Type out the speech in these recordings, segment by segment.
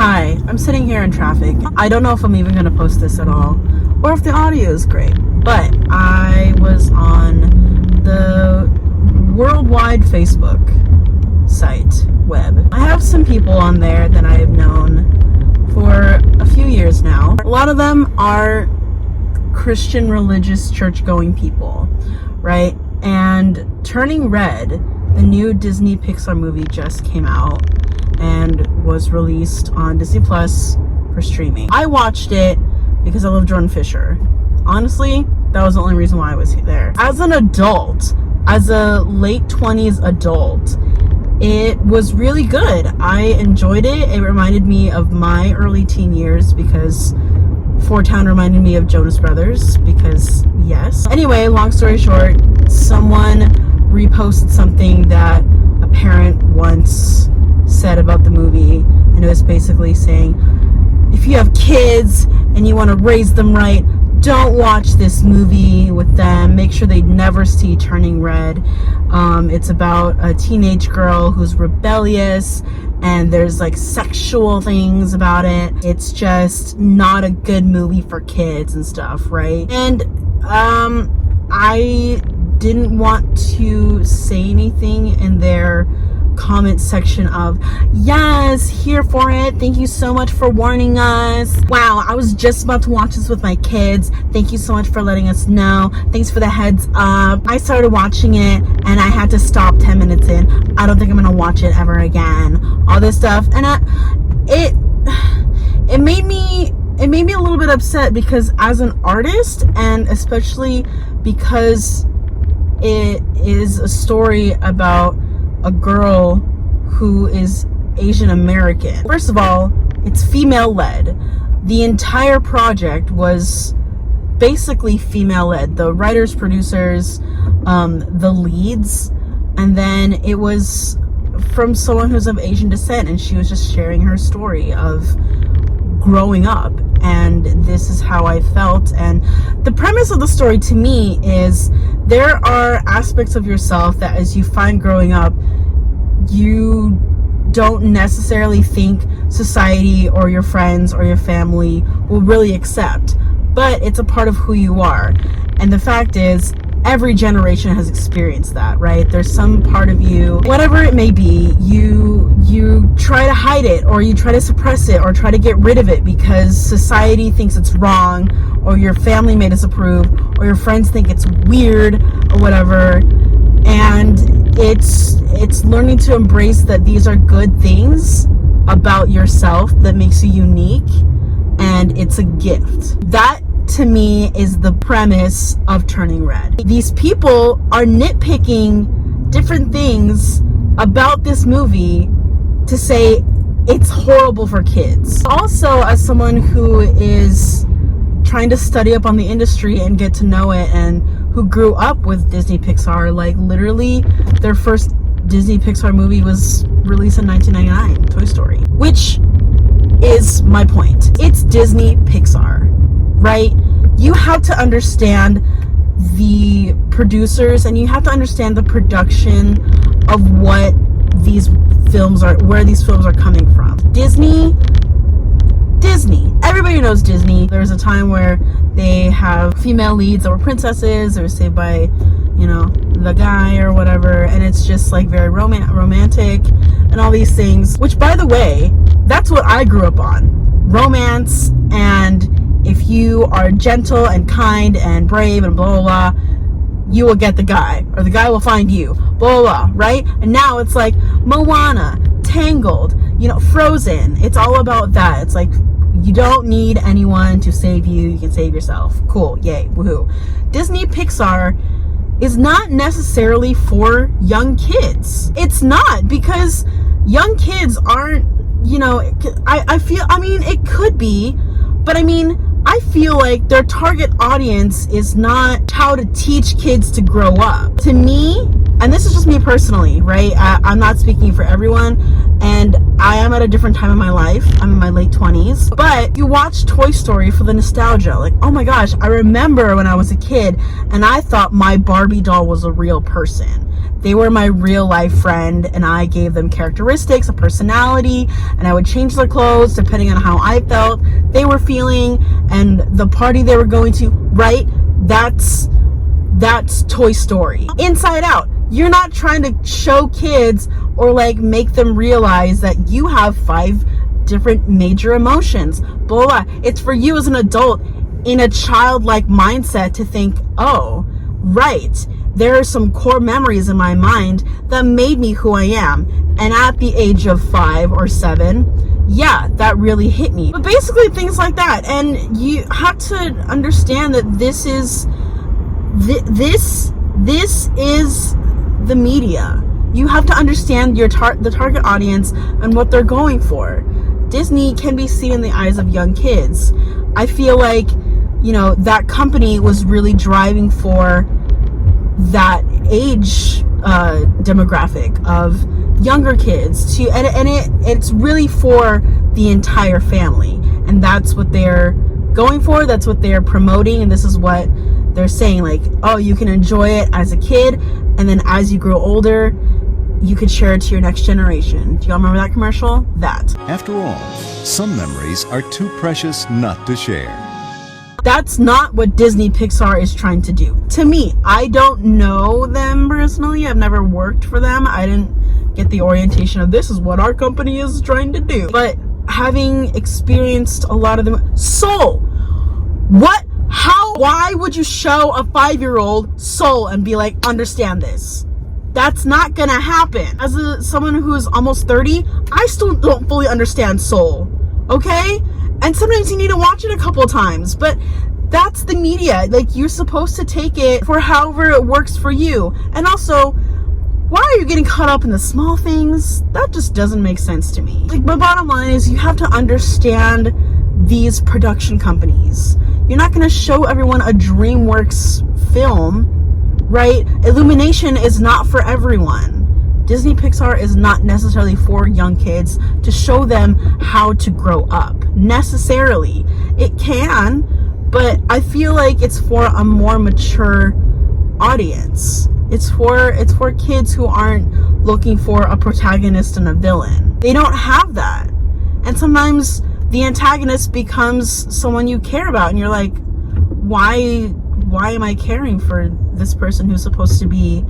Hi, I'm sitting here in traffic. I don't know if I'm even going to post this at all or if the audio is great, but I was on the worldwide Facebook site web. I have some people on there that I have known for a few years now. A lot of them are Christian religious church-going people, right? And Turning Red, the new Disney Pixar movie, just came out and was released on Disney Plus for streaming. I watched it because I love Jordan Fisher. Honestly, that was the only reason why I was there. As an adult, as a late 20s adult, it was really good. I enjoyed it. It reminded me of my early teen years because Four Town reminded me of Jonas Brothers because yes. Anyway, long story short, someone reposted something that a parent once said about the movie, and it was basically saying, if you have kids and you want to raise them right, don't watch this movie with them. Make sure they never see Turning Red. It's about a teenage girl who's rebellious and there's like sexual things about it. It's just not a good movie for kids and stuff, right? And I didn't want to say anything in their comment section of, yes, here for it, thank you so much for warning us, wow, I was just about to watch this with my kids, thank you so much for letting us know, thanks for the heads up. I started watching it and I had to stop 10 minutes in. I don't think I'm gonna watch it ever again, all this stuff. And it made me a little bit upset because as an artist, and especially because it is a story about a girl who is Asian American. First of all, it's female led. The entire project was basically female led. The writers, producers, the leads, and then it was from someone who's of Asian descent, and she was just sharing her story of growing up, and this is how I felt. And the premise of the story to me is there are aspects of yourself that as you find growing up, you don't necessarily think society or your friends or your family will really accept, but it's a part of who you are. And the fact is, every generation has experienced that, right? There's some part of you, whatever it may be, you try to hide it, or you try to suppress it, or try to get rid of it because society thinks it's wrong, or your family may disapprove, or your friends think it's weird, or whatever. And it's learning to embrace that these are good things about yourself that makes you unique, and it's a gift. That to me is the premise of Turning Red. These people are nitpicking different things about this movie to say it's horrible for kids. Also, as someone who is trying to study up on the industry and get to know it, and who grew up with Disney Pixar, like literally their first Disney Pixar movie was released in 1999, Toy Story, which is my point. It's Disney Pixar, right? You have to understand the producers, and you have to understand the production of what these films are, where these films are coming from. Disney, everybody knows Disney. There's a time where they have female leads that were princesses, or saved by, you know, the guy or whatever, and it's just like very romantic and all these things, which, by the way, that's what I grew up on, romance. And if you are gentle and kind and brave and blah blah blah, you will get the guy, or the guy will find you, blah blah blah, right? And now it's like Moana, Tangled, you know, Frozen. It's all about that. It's like, you don't need anyone to save you. You can save yourself. Cool. Yay. Woohoo. Disney Pixar is not necessarily for young kids. It's not, because young kids aren't, you know, I feel, I mean, it could be, but I mean, I feel like their target audience is not how to teach kids to grow up. To me, and this is just me personally, right? I'm not speaking for everyone, and I am at a different time in my life. I'm in my late 20s, but you watch Toy Story for the nostalgia. Like, oh my gosh, I remember when I was a kid and I thought my Barbie doll was a real person. they were my real life friend, and I gave them characteristics, a personality, and I would change their clothes depending on how I felt they were feeling and the party they were going to, right? That's Toy Story. Inside Out. You're not trying to show kids or like make them realize that you have 5 different major emotions. Blah, blah. It's for you as an adult in a childlike mindset to think, oh, right, there are some core memories in my mind that made me who I am. And at the age of 5 or 7, yeah, that really hit me. But basically things like that. And you have to understand that this is the media. You have to understand your the target audience and what they're going for. Disney can be seen in the eyes of young kids. I feel like, you know, that company was really driving for that age demographic of younger kids to, and it's really for the entire family, and that's what they're going for, that's what they're promoting, and this is what they're saying, like, oh, you can enjoy it as a kid, and then as you grow older, you could share it to your next generation. Do y'all remember that commercial? That. After all, some memories are too precious not to share. That's not what Disney Pixar is trying to do. To me, I don't know them personally. I've never worked for them. I didn't get the orientation of this is what our company is trying to do. But having experienced a lot of them, Soul, what? How? Why would you show a 5-year-old Soul and be like, understand this? That's not gonna happen. As someone who's almost 30, I still don't fully understand Soul, okay? And sometimes you need to watch it a couple times, but that's the media. Like, you're supposed to take it for however it works for you. And also, why are you getting caught up in the small things? That just doesn't make sense to me. Like, my bottom line is you have to understand these production companies. You're not going to show everyone a DreamWorks film, right? Illumination is not for everyone. Disney Pixar is not necessarily for young kids to show them how to grow up, necessarily. It can, but I feel like it's for a more mature audience. It's for kids who aren't looking for a protagonist and a villain. They don't have that. And sometimes the antagonist becomes someone you care about, and you're like, why am I caring for this person who's supposed to be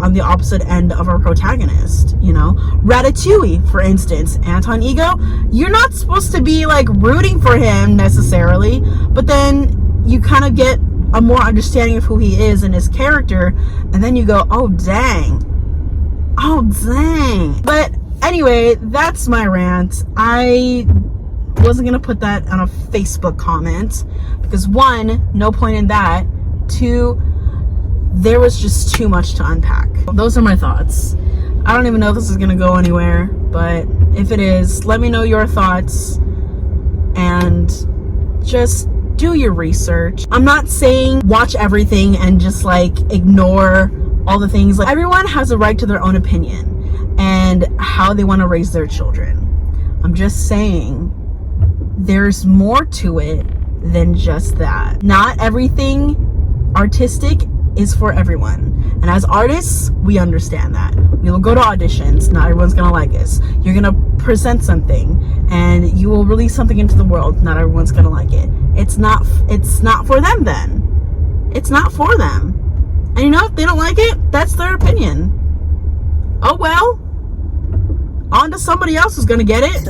on the opposite end of our protagonist? You know, Ratatouille, for instance, Anton Ego, you're not supposed to be like rooting for him necessarily, but then you kind of get a more understanding of who he is and his character, and then you go, oh dang. But anyway, that's my rant. I wasn't gonna put that on a Facebook comment because 1, no point in that. 2, there was just too much to unpack. Those are my thoughts. I don't even know if this is gonna go anywhere, but if it is, let me know your thoughts and just do your research. I'm not saying watch everything and just like ignore all the things. Like, everyone has a right to their own opinion and how they want to raise their children. I'm just saying there's more to it than just that. Not everything artistic is for everyone. And as artists, we understand that. We will go to auditions. Not everyone's gonna like us. You're gonna present something and you will release something into the world. Not everyone's gonna like it. It's not for them then. It's not for them. And you know, if they don't like it, that's their opinion. Oh well. On to somebody else who's gonna get it.